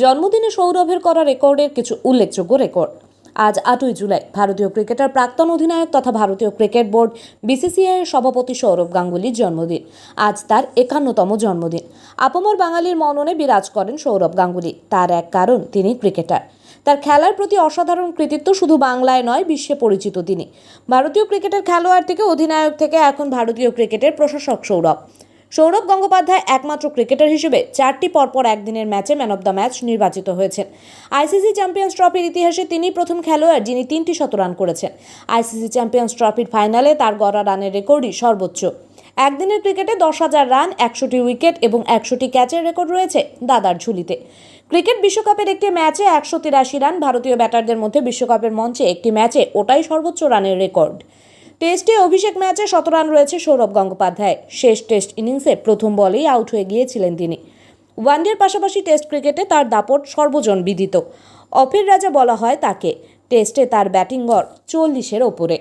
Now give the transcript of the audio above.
জন্মদিনে সৌরভের করা রেকর্ডের কিছু উল্লেখযোগ্য রেকর্ড। আজ 8ই জুলাই ভারতীয় ক্রিকেটার প্রাক্তন অধিনায়ক তথা ভারতীয় ক্রিকেট বোর্ড বিসিসিআই এর সভাপতি সৌরভ গাঙ্গুলির জন্মদিন। আজ তার 51তম জন্মদিন। আপামর বাঙালির মননে বিরাজ করেন সৌরভ গাঙ্গুলি। তার এক কারণ, তিনি ক্রিকেটার। তার খেলার প্রতি অসাধারণ কৃতিত্ব শুধু বাংলায় নয়, বিশ্বে পরিচিত তিনি। ভারতীয় ক্রিকেটের খেলোয়াড় থেকে অধিনায়ক থেকে এখন ভারতীয় ক্রিকেটের প্রশাসক সৌরভ গঙ্গোপাধ্যায় একমাত্র ক্রিকেটার হিসেবে 4টি পরপর একদিনের ম্যাচে ম্যান অব দ্য ম্যাচ নির্বাচিত হয়েছেন। আইসিসি চ্যাম্পিয়ন্স ট্রফির ইতিহাসে তিনি প্রথম খেলোয়াড় যিনি 3টি শতরান করেছেন। আইসিসি চ্যাম্পিয়ন্স ট্রফির ফাইনালে তার গড়া রানের রেকর্ডই সর্বোচ্চ। একদিনের ক্রিকেটে 10,000 রান, 100টি উইকেট এবং 100টি ক্যাচের রেকর্ড রয়েছে দাদার ঝুলিতে। ক্রিকেট বিশ্বকাপের একটি ম্যাচে 183 রান, ভারতীয় ব্যাটারদের মধ্যে বিশ্বকাপের মঞ্চে একটি ম্যাচে ওটাই সর্বোচ্চ রানের রেকর্ড। টেস্টে অভিষেক ম্যাচে 100 রান রয়েছে সৌরভ গঙ্গোপাধ্যায়। শেষ টেস্ট ইনিংসে প্রথম বলেই আউট হয়ে গিয়েছিলেন তিনি। ওয়ানডের পাশাপাশি টেস্ট ক্রিকেটে তার দাপট সর্বজন বিদিত। অফের রাজা বলা হয় তাকে। টেস্টে তার ব্যাটিং গড় 40-এর ওপরে।